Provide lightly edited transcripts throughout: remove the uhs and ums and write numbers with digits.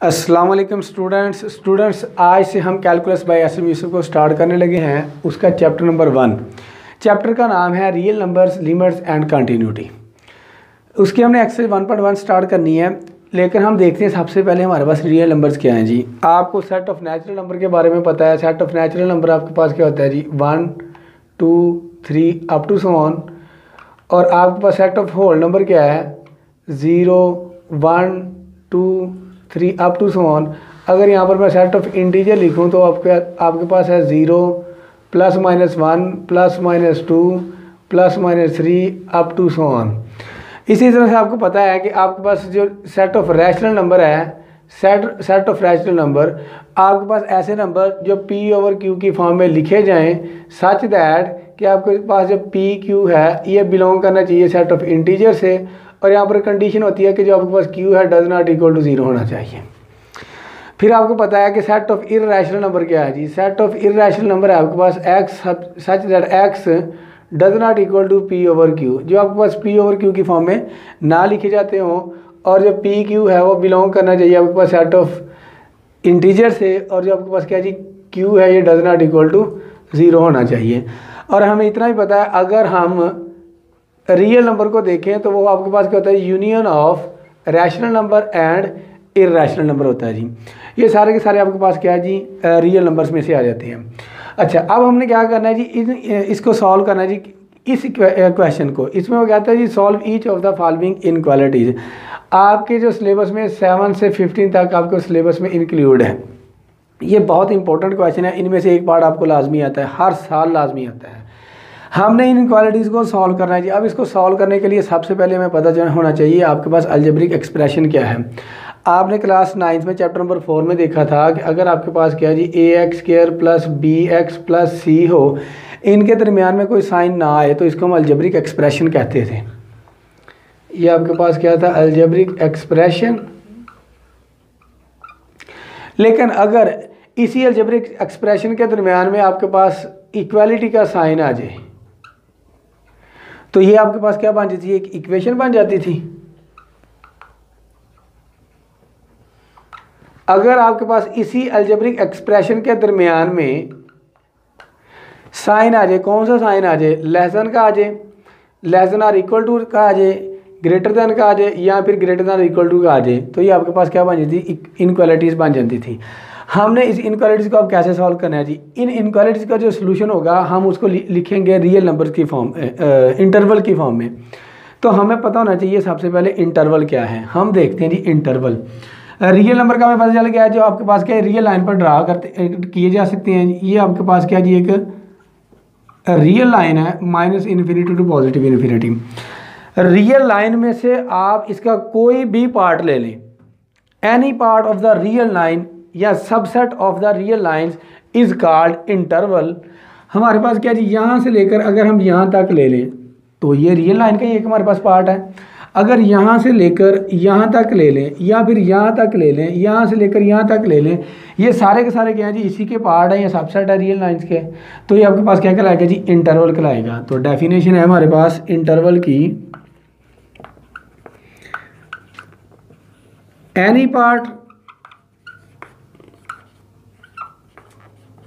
अस्सलाम वालेकुम स्टूडेंट्स आज से हम कैलकुलस बाय एस.एम. यूसुफ को स्टार्ट करने लगे हैं। उसका चैप्टर नंबर 1। चैप्टर का नाम है real numbers, limits and continuity. उसकी हमने एक्सरसाइज 1.1 स्टार्ट करनी है, लेकिन हम देखते हैं सबसे पहले हमारे पास रियल नंबर्स क्या हैं जी। आपको सेट ऑफ नेचुरल नंबर के बारे में पता है। सेट ऑफ नेचुरल नंबर आपके पास क्या होता है जी, 1 2 3 अप टू सो ऑन। और आपके पास सेट ऑफ होल नंबर क्या है, 0 1 2 3 अप टू सो ऑन। अगर यहाँ पर मैं सेट ऑफ इंटीजर लिखूँ तो आपके पास है 0 +- 1 +- 2 +- 3 अप टू सो ऑन। इसी तरह से आपको पता है कि आपके पास जो सेट ऑफ रैशनल नंबर है, सेट ऑफ रैशनल नंबर, आपके पास ऐसे नंबर जो P/Q की फॉर्म में लिखे जाएं सच दैट कि आपके पास जो PQ है ये बिलोंग करना चाहिए सेट ऑफ इंटीजर से। और यहाँ पर कंडीशन होती है कि जो आपके पास Q है डज नॉट इक्वल टू 0 होना चाहिए। फिर आपको पता है कि सेट ऑफ इर्रेशनल नंबर क्या है जी। सेट ऑफ इर्रेशनल नंबर है आपके पास X such that X does not equal to P/Q, जो आपके पास P/Q की फॉर्म में ना लिखे जाते हों। और जो PQ है वो बिलोंग करना चाहिए आपके पास सेट ऑफ इंटीजर से। और जो आपके पास क्या जी Q है ये डज नॉट इक्वल टू 0 होना चाहिए। और हमें इतना ही पता है, अगर हम रियल नंबर को देखें तो वो आपके पास क्या होता है, union of rational number and irrational number होता है जी। ये सारे के सारे आपके पास क्या है जी, रियल नंबर्स में से आ जाते हैं। अच्छा, अब हमने क्या करना है जी, इसको सॉल्व करना है जी, इस क्वेश्चन को। इसमें वो कहता है जी solve each of the following inequalities. आपके जो सिलेबस में 7 से 15 तक आपके सिलेबस में इंक्लूड है। ये बहुत इंपॉर्टेंट क्वेश्चन है। इनमें से एक पार्ट आपको लाजमी आता है, हर साल लाजमी आता है। हमने इन इनक्वालिटीज़ को सॉल्व करना है जी। अब इसको सॉल्व करने के लिए सबसे पहले हमें पता होना चाहिए आपके पास अलजेब्रिक एक्सप्रेशन क्या है। आपने क्लास 9 में चैप्टर नंबर 4 में देखा था कि अगर आपके पास क्या है जी AX² + BX + C हो, इनके दरमियान में कोई साइन ना आए तो इसको हम अलजेब्रिक एक्सप्रेशन कहते थे। ये आपके पास क्या था, अलजेब्रिक एक्सप्रेशन। लेकिन अगर इसी अलजेब्रिक एक्सप्रेशन के दरमियान में आपके पास इक्वालिटी का साइन आ जाए तो ये आपके पास क्या बन जाती है, एक इक्वेशन बन जाती थी। अगर आपके पास इसी अलजेब्रिक एक्सप्रेशन के दरमियान में साइन आ जाए, कौन सा साइन आ जाए, लेस देन का आ जाए, लेस देन और इक्वल टू का आ जाए, ग्रेटर देन का आ जाए, या फिर ग्रेटर देन और इक्वल टू का आ जाए, तो ये आपके पास क्या बन जाती थी, इनक्वालिटीज़ बन जाती थी। हमने इस इनक्वालिटीज़ को अब कैसे सॉल्व करना है जी। इन इनक्वालिटीज़ का जो सोल्यूशन होगा हम उसको लिखेंगे रियल नंबर की फॉर्म, इंटरवल की फॉर्म में। तो हमें पता होना चाहिए सबसे पहले इंटरवल क्या है। हम देखते हैं जी इंटरवल। रियल नंबर का हमें पता चल गया है, जो आपके पास क्या रियल लाइन पर ड्रा करते किए जा सकते हैं। ये आपके पास क्या जी, एक रियल लाइन है -∞ टू +∞। रियल लाइन में से आप इसका कोई भी पार्ट ले लें, any part of the real line या subset of the real lines is called interval. हमारे पास क्या जी, यहाँ से लेकर अगर हम यहाँ तक ले लें तो ये रियल लाइन का ही एक हमारे पास पार्ट है। अगर यहाँ से लेकर यहाँ तक ले लें या फिर यहाँ तक ले लें, यहाँ से लेकर यहाँ तक ले लें, ये सारे के सारे क्या है जी, इसी के पार्ट है, ये सबसेट है रियल लाइंस के। तो ये आपके पास क्या कहलाएगा जी, इंटरवल कहलाएगा। तो डेफिनेशन है हमारे पास इंटरवल की, any part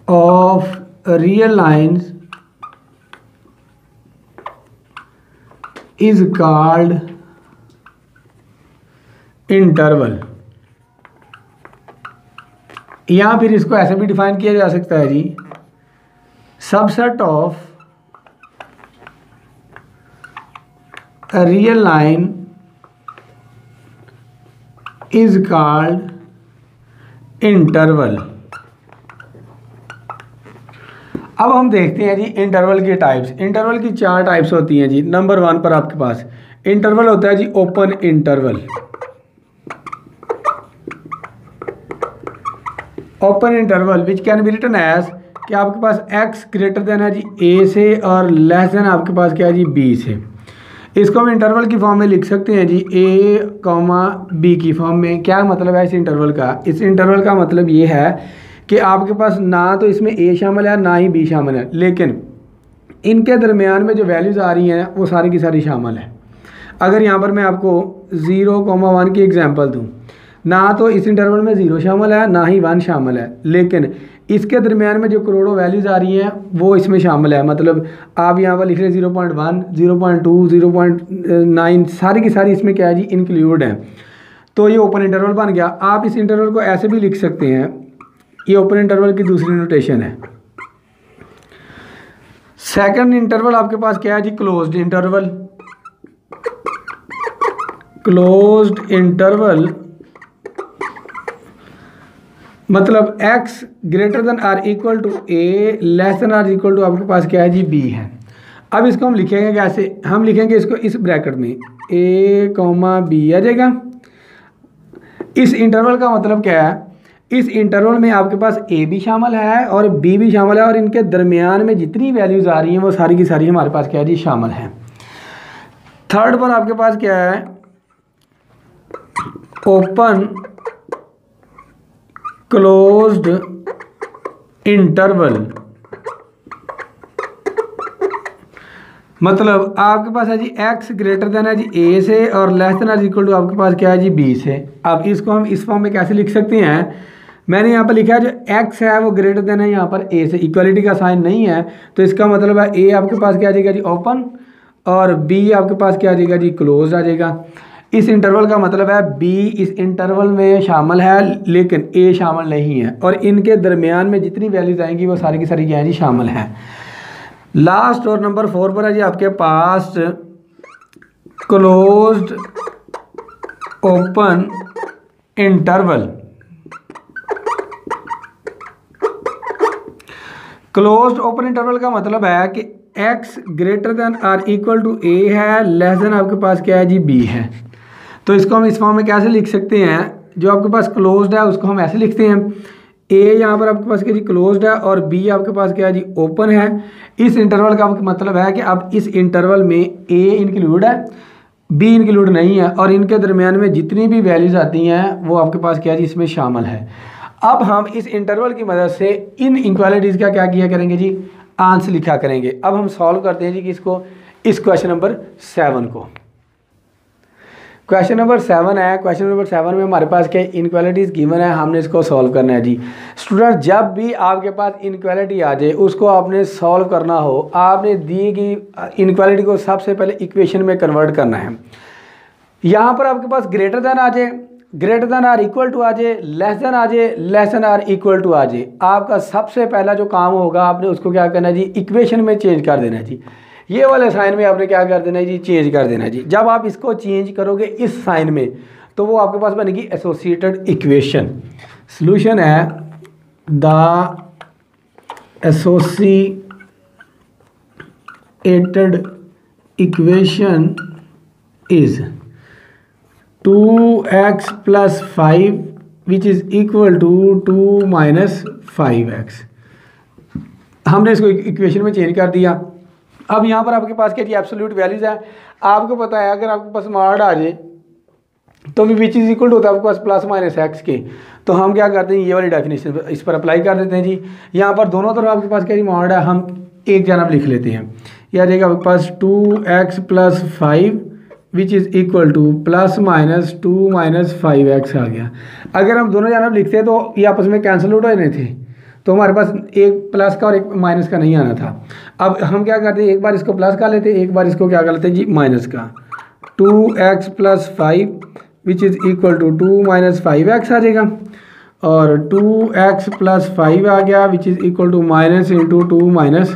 of real lines is called interval. या फिर इसको ऐसे भी डिफाइन किया जा सकता है जी, subset of real line is called interval. अब हम देखते हैं जी इंटरवल की टाइप्स। इंटरवल की 4 टाइप्स होती हैं जी। नंबर 1 पर आपके पास इंटरवल होता है जी open interval. Open interval which can be written as कि आपके पास x ग्रेटर देन है जी a से और लेस देन आपके पास क्या है जी b से। इसको हम इंटरवल की फॉर्म में लिख सकते हैं जी a, b की फॉर्म में। क्या मतलब है इस इंटरवल का, इस इंटरवल का मतलब ये है कि आपके पास ना तो इसमें a शामिल है ना ही b शामिल है, लेकिन इनके दरमियान में जो वैल्यूज़ आ रही हैं वो सारी की सारी शामिल है। अगर यहाँ पर मैं आपको 0,1 की एग्जांपल दूँ ना तो इस इंटरवल में 0 शामिल है ना ही 1 शामिल है, लेकिन इसके दरमियान में जो करोड़ों वैल्यूज़ आ रही हैं वो इसमें शामिल है। मतलब आप यहाँ पर लिख रहे 0.1, 0.2, 0.9 सारी की सारी इसमें क्या है जी इंक्लूड है। तो ये ओपन इंटरवल बन गया। आप इस इंटरवल को ऐसे भी लिख सकते हैं, ये ओपन इंटरवल की दूसरी नोटेशन है। सेकंड इंटरवल आपके पास क्या है जी क्लोज्ड इंटरवल। क्लोज्ड इंटरवल मतलब x greater than or equal to a less than or equal to आपके पास क्या है जी b है। अब इसको हम लिखेंगे कैसे, हम लिखेंगे इसको इस ब्रैकेट में a, b आ जाएगा। इस इंटरवल का मतलब क्या है, इस इंटरवल में आपके पास a भी शामिल है और b भी शामिल है और इनके दरमियान में जितनी वैल्यूज़ आ रही हैं वो सारी की सारी हमारे पास क्या है जी शामिल है। थर्ड पर आपके पास क्या है, ओपन क्लोज्ड इंटरवल मतलब आपके पास है जी x ग्रेटर देन है जी a से और less than or equal to आपके पास क्या है जी b से। अब इसको हम इस फॉर्म में कैसे लिख सकते हैं, मैंने यहाँ पर लिखा है जो x है वो ग्रेटर देन है यहाँ पर a से, इक्वलिटी का साइन नहीं है तो इसका मतलब है a आपके पास क्या आ जाएगा जी ओपन और b आपके पास क्या आ जाएगा जी क्लोज आ जाएगा। इस इंटरवल का मतलब है b इस इंटरवल में शामिल है लेकिन a शामिल नहीं है और इनके दरमियान में जितनी वैल्यूज आएंगी वो सारी की सारी क्या है जी शामिल है। लास्ट और नंबर 4 पर है जी आपके पास closed open interval. Closed open interval का मतलब है कि x greater than or equal to a है, लेस देन आपके पास क्या है जी b है। तो इसको हम इस फॉर्म में कैसे लिख सकते हैं, जो आपके पास क्लोज्ड है उसको हम ऐसे लिखते हैं a यहाँ पर आपके पास क्या जी क्लोज्ड है और b आपके पास क्या है जी ओपन है। इस इंटरवल का मतलब है कि अब इस इंटरवल में a इंक्लूड है b इंक्लूड नहीं है और इनके दरमियान में जितनी भी वैल्यूज आती हैं वो आपके पास क्या है जी इसमें शामिल है। अब हम इस इंटरवल की मदद से इन इक्वालिटीज़ का क्या किया करेंगे जी आंसर लिखा करेंगे। अब हम सॉल्व करते हैं जी कि इसको इस क्वेश्चन नंबर 7 को। क्वेश्चन नंबर 7 है। क्वेश्चन नंबर 7 में हमारे पास क्या इनक्वालिटीज़ गिवन है, हमने इसको सॉल्व करना है जी। स्टूडेंट जब भी आपके पास इनक्वालिटी आ जाए उसको आपने सॉल्व करना हो, आपने दी गई इनक्वालिटी को सबसे पहले इक्वेशन में कन्वर्ट करना है। यहाँ पर आपके पास ग्रेटर देन आ जाए, greater than or equal to आ जाए, लेस देन आ जाए, less than or equal to आ जाए, आपका सबसे पहला जो काम होगा आपने उसको क्या करना है जी इक्वेशन में चेंज कर देना है जी। ये वाले साइन में आपने क्या कर देना है जी चेंज कर देना है जी। जब आप इसको चेंज करोगे इस साइन में तो वो आपके पास बनेगी एसोसिएटेड इक्वेशन। सॉल्यूशन है the associated equation is 2x + 5 which is equal to 2 - 5x। हमने इसको इक्वेशन में चेंज कर दिया। अब यहाँ पर आपके पास क्या जी एब्सोल्यूट वैल्यूज़ है। आपको पता है अगर आपके पास मॉड आ जाए तो भी विच इज़ इक्वल टू होता है आपके पास +- x के, तो हम क्या करते हैं ये वाली डेफिनेशन इस पर अप्लाई कर देते हैं जी। यहाँ पर दोनों तरफ आपके पास क्या जी मॉड है, हम एक जानब लिख लेते हैं। यह आ जाएगा आपके पास 2x + 5 which is equal to +-2 - 5x आ गया। अगर हम दोनों जानब लिखते हैं तो ये आपस में कैंसिल आउट हो जाने थे, तो हमारे पास एक प्लस का और एक माइनस का नहीं आना था। अब हम क्या करते हैं, एक बार इसको प्लस का लेते हैं, एक बार इसको क्या कर लेते हैं जी माइनस का। 2x + 5 which is equal to 2 - 5x आ जाएगा और 2x + 5 आ गया which is equal to -2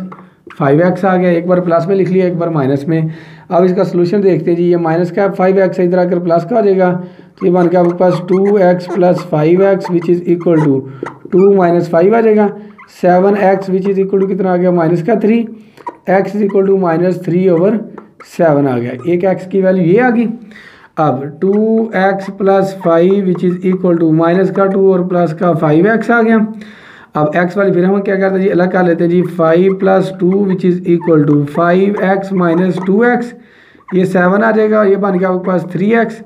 - 5x आ गया। एक बार प्लस में लिख लिया, एक बार माइनस में। अब इसका सोल्यूशन देखते हैं जी। ये माइनस का 5x इधर आकर प्लस का हो जाएगा, तो ये बन के आपके पास 2x + 5x which is equal to 2 - 5 आ जाएगा। 7x which is equal to कितना आ गया -3, x इज़ इक्वल टू -3/7 आ गया। एक x की वैल्यू ये आ गई। अब 2x + 5 which is equal to -2 और +5x आ गया। अब x वाली फिर हम क्या करते हैं जी अलग कर लेते हैं जी। 5 + 2 which is equal to 5x - 2x, ये 7 आ जाएगा। ये बन गया आपके पास 3x।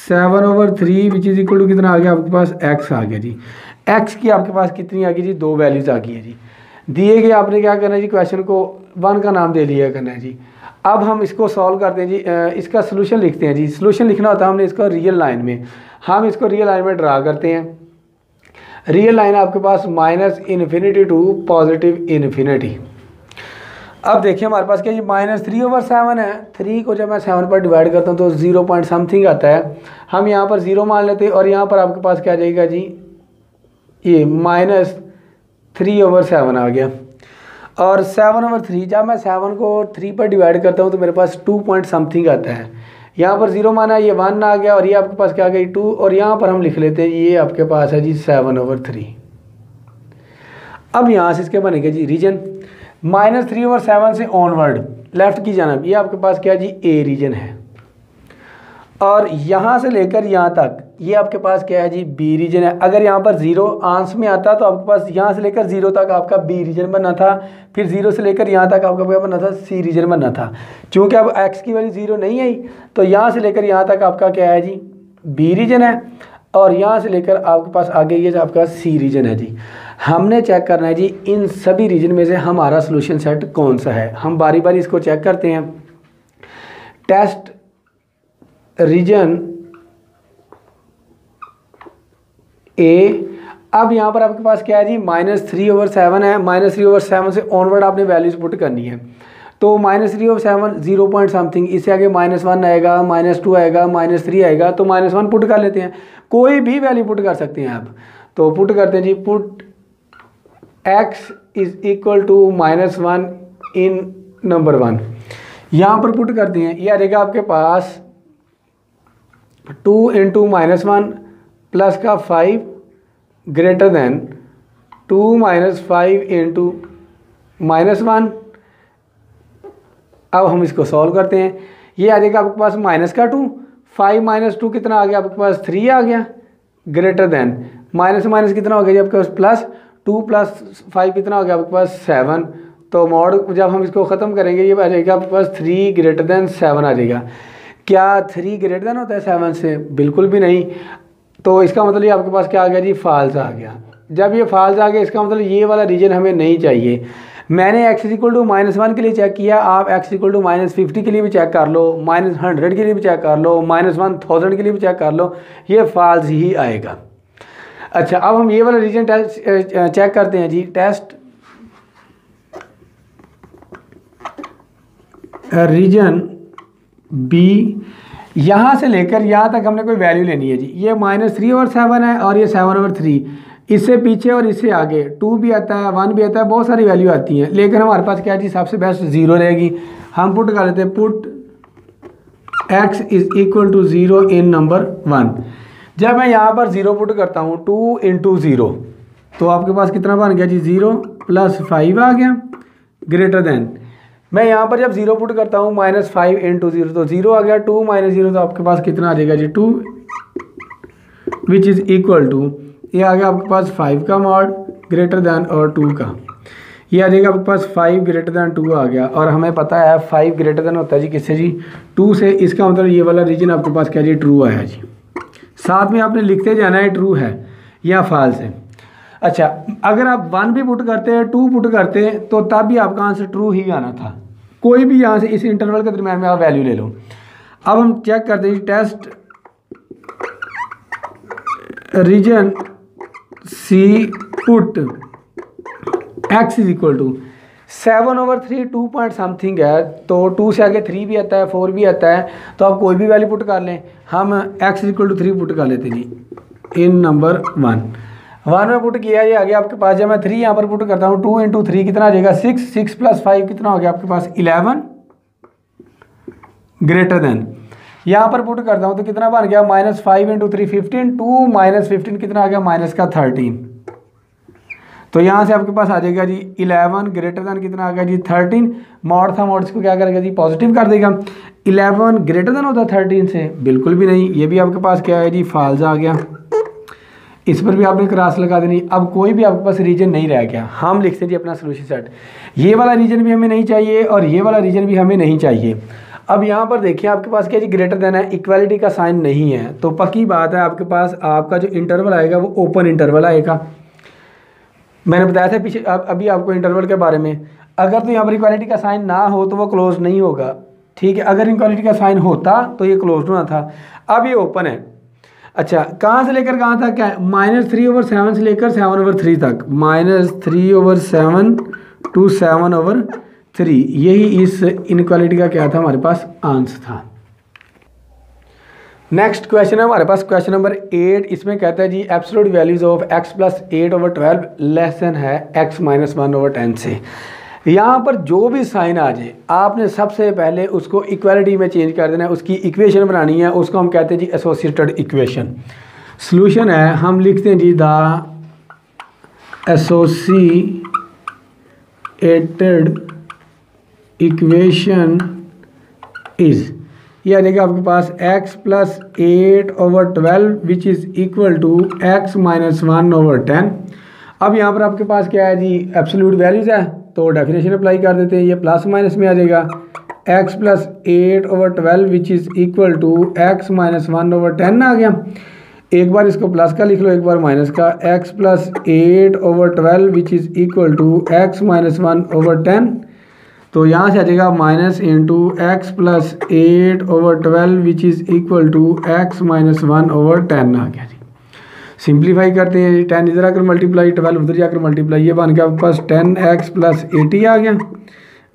7/3 which is equal to कितना आ गया आपके पास x आ गया जी। x की आपके पास कितनी आ गई जी, 2 वैल्यूज़ आ गई है जी। दिए गए आपने क्या करना है जी, क्वेश्चन को 1 का नाम दे लिया करना है जी। अब हम इसको सॉल्व करते हैं जी। इसका सोल्यूशन लिखते हैं जी। सोल्यूशन लिखना होता है हमने इसको रियल लाइन में। हम इसको रियल लाइन में ड्रा करते हैं। रियल लाइन आपके पास -∞ टू +∞। अब देखिए हमारे पास क्या ये -3/7 है। 3 को जब मैं 7 पर डिवाइड करता हूँ तो 0 पॉइंट समथिंग आता है। हम यहाँ पर 0 मान लेते हैं और यहाँ पर आपके पास क्या आ जाएगा जी, ये -3/7 आ गया। और 7/3 जब मैं 7 को 3 पर डिवाइड करता हूँ तो मेरे पास 2 पॉइंट समथिंग आता है। यहाँ पर 0 माना, ये 1 आ गया और ये आपके पास क्या आ गई 2, और यहाँ पर हम लिख लेते हैं ये आपके पास है जी 7/3। अब यहाँ से इसके बनेगा जी रीजन -3/7 से ऑनवर्ड लेफ्ट की जानब, ये आपके पास क्या जी ए रीजन है। और यहाँ से लेकर यहाँ तक ये आपके पास क्या है जी बी रीजन है। अगर यहाँ पर 0 आंस में आता तो आपके पास यहाँ से लेकर 0 तक आपका बी रीजन बनना था, फिर 0 से लेकर यहाँ तक आपका क्या बनना था, सी रीजन बनना था। चूँकि अब एक्स की वैल्यू 0 नहीं आई तो यहाँ से लेकर यहाँ तक आपका क्या है जी बी रीजन है, और यहाँ से लेकर आपके पास आगे ये आपका सी रीजन है जी। हमने चेक करना है जी इन सभी रीजन में से हमारा सोल्यूशन सेट कौन सा है। हम बारी बारी इसको चेक करते हैं। टेस्ट रीजन ए। अब यहाँ पर आपके पास क्या है जी -3/7 है। -3/7 से ऑनवर्ड आपने वैल्यूज पुट करनी है। तो -3/7 0 पॉइंट समथिंग, इससे आगे -1 आएगा, -2 आएगा, -3 आएगा, तो -1 पुट कर लेते हैं। कोई भी वैल्यू पुट कर सकते हैं आप। तो पुट करते हैं जी, पुट x = -1 इन नंबर 1। यहाँ पर पुट करते हैं, ये आ जाएगा आपके पास 2 × -1 प्लस का 5 ग्रेटर देन 2 - 5 × -1। अब हम इसको सॉल्व करते हैं। ये आ जाएगा आपके पास -2, 5 - 2 कितना आ गया आपके पास 3 आ गया, ग्रेटर देन माइनस कितना हो गया जी आपके पास +2 + 5 कितना हो गया आपके पास 7। तो मॉड जब हम इसको ख़त्म करेंगे ये आ जाएगा आपके पास 3 > 7 आ जाएगा। क्या 3 ग्रेटर होता है 7 से? बिल्कुल भी नहीं। तो इसका मतलब ये आपके पास क्या आ गया जी फॉल्स आ गया। जब ये फॉल्स आ गया इसका मतलब ये वाला रीजन हमें नहीं चाहिए। मैंने x = -1 के लिए चेक किया, आप x = -50 के लिए भी चेक कर लो, -100 के लिए भी चेक कर लो, -1000 के लिए भी चेक कर लो, ये फॉल्स ही आएगा। अच्छा, अब हम ये वाला रीजन चेक करते हैं जी। Test region B. यहाँ से लेकर यहाँ तक हमने कोई वैल्यू लेनी है जी। ये -3/7 है और ये 7/3। इससे पीछे और इससे आगे 2 भी आता है, 1 भी आता है, बहुत सारी वैल्यू आती हैं, लेकिन हमारे पास क्या जी सबसे बेस्ट 0 रहेगी। हम पुट कर लेते हैं, पुट x = 0 इन नंबर 1। जब मैं यहाँ पर 0 पुट करता हूँ 2 × 0 तो आपके पास कितना बन गया जी 0 + 5 आ गया, ग्रेटर देन मैं यहाँ पर जब 0 पुट करता हूँ -5 × 0 तो 0 आ गया, 2 - 0 तो आपके पास कितना आ जाएगा जी 2, विच इज़ इक्वल टू ये आ गया आपके पास 5 का मॉड ग्रेटर देन और 2 का, ये आ जाएगा आपके पास 5 ग्रेटर देन 2 आ गया। और हमें पता है 5 ग्रेटर देन होता है जी किससे जी 2 से। इसका मतलब ये वाला रीजन आपके पास क्या जी ट्रू आया जी। साथ में आपने लिखते जाना है ट्रू है या फॉल्स है। अच्छा, अगर आप 1 भी पुट करते हैं 2 पुट करते हैं तो तब भी आपका आंसर ट्रू ही आना था। कोई भी यहाँ से इस इंटरवल के दरम्यान में आप वैल्यू ले लो। अब हम चेक करते हैं test region C, put x = 7/3 2 point something है, तो 2 से आगे 3 भी आता है, 4 भी आता है, तो आप कोई भी वैल्यू पुट कर लें। हम x = 3 पुट कर लेते जी इन नंबर 1 में पुट किया, ये आ गया आपके पास। जब मैं 3 यहाँ पर पुट करता हूँ 2 × 3 कितना आ जाएगा 6, 6 + 5 कितना हो गया आपके पास 11, ग्रेटर देन यहाँ पर पुट करता हूँ तो कितना बन गया -5 × 3 15, 2 - 15 कितना आ गया -13। तो यहाँ से आपके पास आ जाएगा जी 11 ग्रेटर देन कितना आ गया जी 13। मॉड था, मॉड इसको क्या करेगा जी पॉजिटिव कर देगा। 11 ग्रेटर देन होता है 13 से? बिल्कुल भी नहीं। ये भी आपके पास क्या है जी फॉल्स आ गया। इस पर भी आपने क्रॉस लगा देनी। अब कोई भी आपके पास रीजन नहीं रह गया। हम लिखते हैं जी अपना सोल्यूशन सेट। ये वाला रीजन भी हमें नहीं चाहिए और ये वाला रीजन भी हमें नहीं चाहिए। अब यहाँ पर देखिए आपके पास क्या जी ग्रेटर देन है, इक्वालिटी का साइन नहीं है, तो पक्की बात है आपके पास आपका जो इंटरवल आएगा वो ओपन इंटरवल आएगा। मैंने बताया था पीछे अभी आपको इंटरवल के बारे में। अगर तो यहाँ पर इक्वालिटी का साइन ना हो तो वो क्लोज नहीं होगा, ठीक है। अगर इक्वालिटी का साइन होता तो ये क्लोज होना था। अब ये ओपन है। अच्छा कहाँ से लेकर कहाँ तक क्या है, -3/7 से लेकर 7/3 तक, -3/7 to 7/3, यही इस इनक्वालिटी का क्या था हमारे पास आंसर था। नेक्स्ट क्वेश्चन है हमारे पास क्वेश्चन नंबर 8। इसमें कहता है जी absolute values of x + 8/12 less than है x - 1/10 से। यहाँ पर जो भी साइन आ जाए आपने सबसे पहले उसको इक्वालिटी में चेंज कर देना है, उसकी इक्वेशन बनानी है, उसको हम कहते हैं जी एसोसिएटेड इक्वेशन। सॉल्यूशन है हम लिखते हैं जी द एसोसिएटेड इक्वेशन इज, ये आ जाएगा आपके पास x + 8/12 which is equal to x - 1/10। अब यहाँ पर आपके पास क्या है जी एब्सोल्यूट वैल्यूज़ है, तो डेफिनेशन अप्लाई कर देते हैं, ये प्लस माइनस में आ जाएगा x + 8/12 which is equal to x - 1/10 आ गया। एक बार इसको प्लस का लिख लो, एक बार माइनस का, x + 8/12 which is equal to x - 1/10। तो यहाँ से आ जाएगा minus into x + 8/12 which is equal to x - 1/10 आ गया जी। सिंप्लीफाई करते हैं, 10 इधर आकर मल्टीप्लाई, 12 उधर जाकर मल्टीप्लाई, ये बन गया आपके पास 10x + 80 आ गया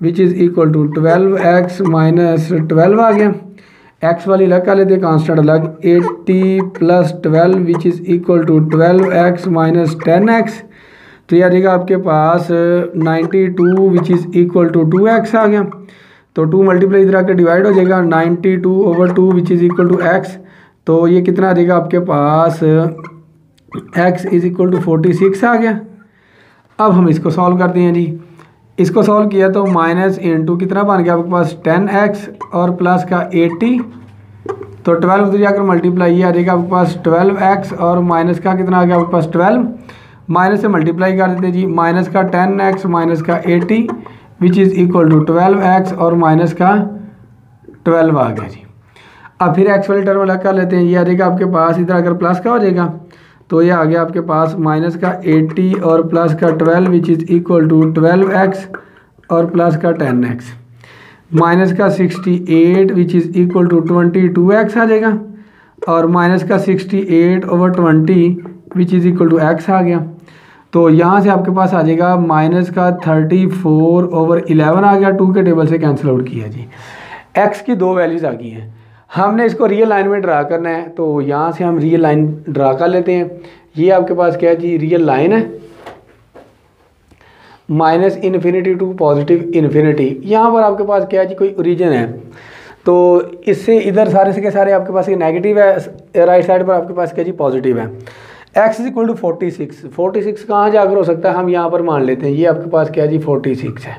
which is equal to 12x - 12 आ गया। x वाली अलग कर लेते हैं, कांस्टेंट अलग, 80 + 12 विच is equal to 12x - 10x। तो ये आ जाएगा आपके पास 92 which is equal to 2x आ गया। तो 2 मल्टीप्लाई इधर आकर डिवाइड हो जाएगा, 92/2 which is equal to x। तो ये कितना आ जाएगा आपके पास x इज़ इक्वल टू 46 आ गया। अब हम इसको सॉल्व करते हैं जी। इसको सॉल्व किया तो माइनस इंटू कितना बन गया आपके पास 10x और प्लस का 80, तो 12 उधर जाकर मल्टीप्लाई, ये आ जाएगा आपके पास 12x और माइनस का कितना आ गया आपके पास 12, माइनस से मल्टीप्लाई कर देते हैं जी, माइनस का 10x माइनस का 80 विच इज़ इक्वल टू 12x और माइनस का 12 आ गया जी। अब फिर x वाली टर्म अलग कर लेते हैं, ये आ जाएगा आपके पास इधर अगर प्लस का हो जाएगा, तो ये आ गया आपके पास माइनस का 80 और प्लस का 12 विच इज़ इक्वल टू 12x और प्लस का 10x, माइनस का 68 which is equal to 22x आ जाएगा, और माइनस का 68/20 which is equal to x आ गया। तो यहाँ से आपके पास आ जाएगा माइनस का 34/11 आ गया, 2 के टेबल से कैंसिल आउट किया जी। x की 2 वैल्यूज़ आ गई हैं, हमने इसको रियल लाइन में ड्रा करना है, तो यहाँ से हम रियल लाइन ड्रा कर लेते हैं। ये आपके पास क्या है जी रियल लाइन है, -∞ टू +∞। यहाँ पर आपके पास क्या है जी कोई ओरिजिन है, तो इससे इधर सारे से के सारे आपके पास ये नेगेटिव है, राइट साइड पर आपके पास क्या जी पॉजिटिव है। x इज़ इक्वल टू 46 कहाँ जाकर हो सकता है, हम यहाँ पर मान लेते हैं, ये आपके पास क्या जी 46 है।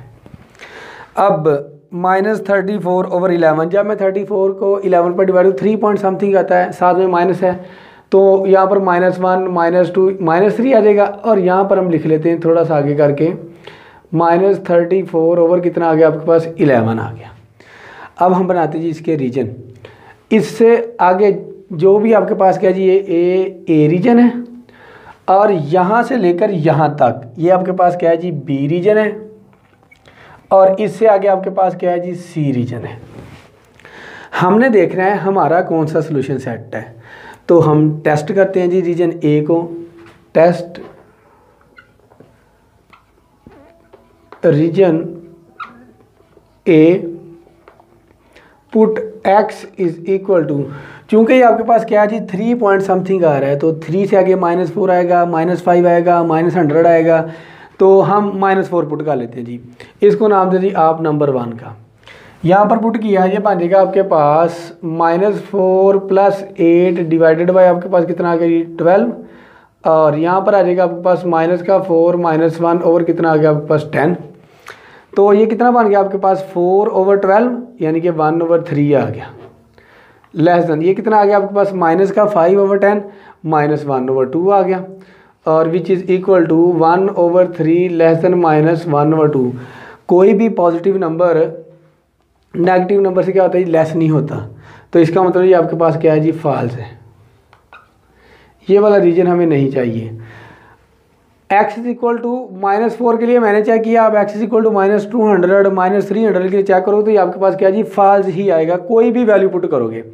अब -34/11, जब मैं 34 को 11 पर डिवाइड 3 पॉइंट समथिंग आता है, साथ में माइनस है, तो यहाँ पर -1 -2 -3 आ जाएगा, और यहाँ पर हम लिख लेते हैं थोड़ा सा आगे करके -34 ओवर कितना आ गया आपके पास 11 आ गया। अब हम बनाते हैं जी इसके रीजन, इससे आगे जो भी आपके पास क्या जी ये ए रीजन है, और यहाँ से लेकर यहाँ तक ये आपके पास क्या है जी बी रीजन है, और इससे आगे आपके पास क्या है जी सी रीजन है। हमने देखना है हमारा कौन सा सॉल्यूशन सेट है, तो हम टेस्ट करते हैं जी रीजन ए को, test region A, put x is equal to, चूँकि ये आपके पास क्या है जी 3 पॉइंट समथिंग आ रहा है, तो 3 से आगे -4 आएगा, -5 आएगा, -100 आएगा, तो हम -4 पुट कर लेते हैं जी। इसको नाम दे दी आप नंबर 1 का। यहाँ पर पुट किया, ये बन जाएगा आपके पास -4 + 8 डिवाइडेड बाय आपके पास कितना आ गया जी 12, और यहाँ पर आ जाएगा आपके पास -4 -1 ओवर कितना आ गया आपके पास 10। तो ये कितना बन गया आपके पास 4/12 यानी कि 1/3 आ गया, लेस देन ये कितना आ गया आपके पास -5/10 -1/2 आ गया, और which is equal to 1/3 less than -1/2। कोई भी पॉजिटिव नंबर नेगेटिव नंबर से क्या होता है लेस नहीं होता, तो इसका मतलब ये आपके पास क्या है जी फॉल्स है, ये वाला रीजन हमें नहीं चाहिए। x इज इक्वल टू -4 के लिए मैंने चेक किया, आप x इज इक्वल टू -200 -300 के लिए चेक करो, तो ये आपके पास क्या जी फॉल्स ही आएगा, कोई भी वैल्यू पुट करोगे।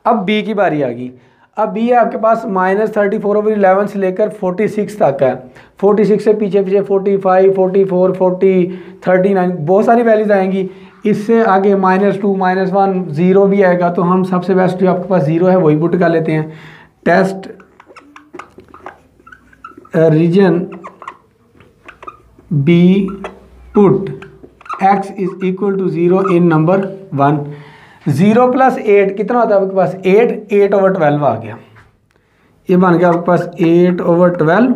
अब b की बारी आ गई, अब बी है आपके पास -34/11 से लेकर 46 तक है। 46 से पीछे पीछे 45, 44, 40, 39 बहुत सारी वैल्यूज आएंगी। इससे आगे -2, -1, 0 भी आएगा। तो हम सबसे बेस्ट जो आपके पास 0 है वही पुट कर लेते हैं। Test region B put x is equal to 0 in number 1। 0 + 8 कितना होता है आपके पास? 8/12 आ गया। ये बन गया आपके पास 8/12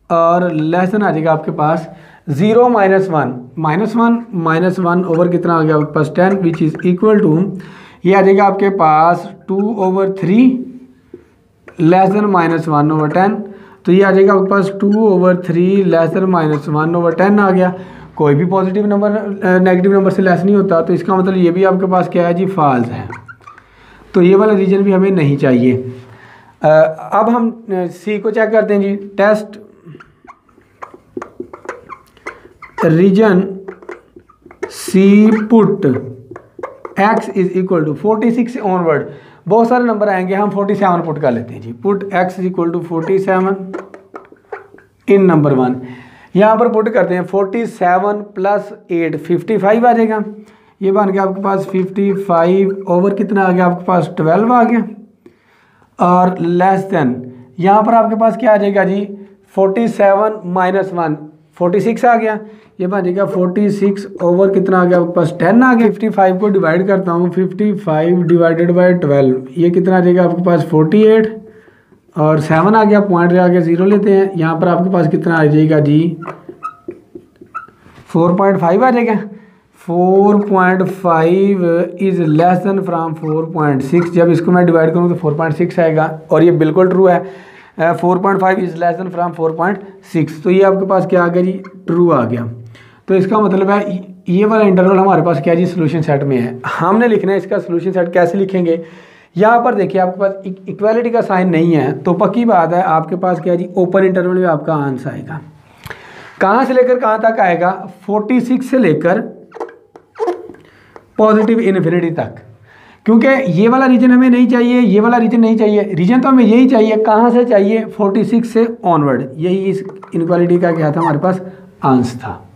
और लेसन आ जाएगा आपके पास 0 - 1 -1 ओवर कितना आ गया आपके पास 10 विच इज़ इक्वल टू, ये आ जाएगा आपके पास 2/3 लेसन -1/10। तो ये आ जाएगा आपके पास 2/3 लेसन -1/10 आ गया। कोई भी पॉजिटिव नंबर नेगेटिव नंबर से लेस नहीं होता, तो इसका मतलब ये भी आपके पास क्या है जी? फॉल्स है। तो ये वाला रीजन भी हमें नहीं चाहिए। अब हम सी को चेक करते हैं जी। Test region C put x is equal to 46 से ऑनवर्ड बहुत सारे नंबर आएंगे, हम 47 पुट कर लेते हैं जी। Put x is equal to 47 in number 1। यहाँ पर पुट करते हैं 47 + 8 55 आ जाएगा। ये बन गया आपके पास 55 ओवर कितना आ गया आपके पास 12 आ गया। और लेस देन यहाँ पर आपके पास क्या आ जाएगा जी? 47 - 1 46 आ गया। ये बन जाएगा 46 ओवर कितना आ गया आपके पास 10 आ गया। 55 को डिवाइड करता हूँ, 55 डिवाइडेड बाई 12 ये कितना आ जाएगा आपके पास 48 और 7 आ गया। पॉइंट आ गया 0 लेते हैं। यहाँ पर आपके पास कितना आ जाएगा जी? 4.5 आ जाएगा। 4.5 इज़ लेस देन फ्राम 4.6। जब इसको मैं डिवाइड करूँ तो 4.6 आएगा और ये बिल्कुल ट्रू है। 4.5 इज़ लेस देन फ्राम 4.6। तो ये आपके पास क्या आ गया जी? ट्रू आ गया। तो इसका मतलब है ये वाला इंटरवल हमारे पास क्या जी? सोल्यूशन सेट में है। हमने लिखना है इसका सोल्यूशन सेट। कैसे लिखेंगे? यहाँ पर देखिए आपके पास इक्वालिटी का साइन नहीं है, तो पक्की बात है आपके पास क्या जी? ओपन इंटरवल में आपका आंसर आएगा। कहाँ से लेकर कहाँ तक आएगा? 46 से लेकर पॉजिटिव इन्फिनिटी तक, क्योंकि ये वाला रीजन हमें नहीं चाहिए, ये वाला रीजन नहीं चाहिए। रीजन तो हमें यही चाहिए। कहाँ से चाहिए? 46 से ऑनवर्ड। यही इस इनक्वालिटी का क्या था? हमारे पास आंसर था।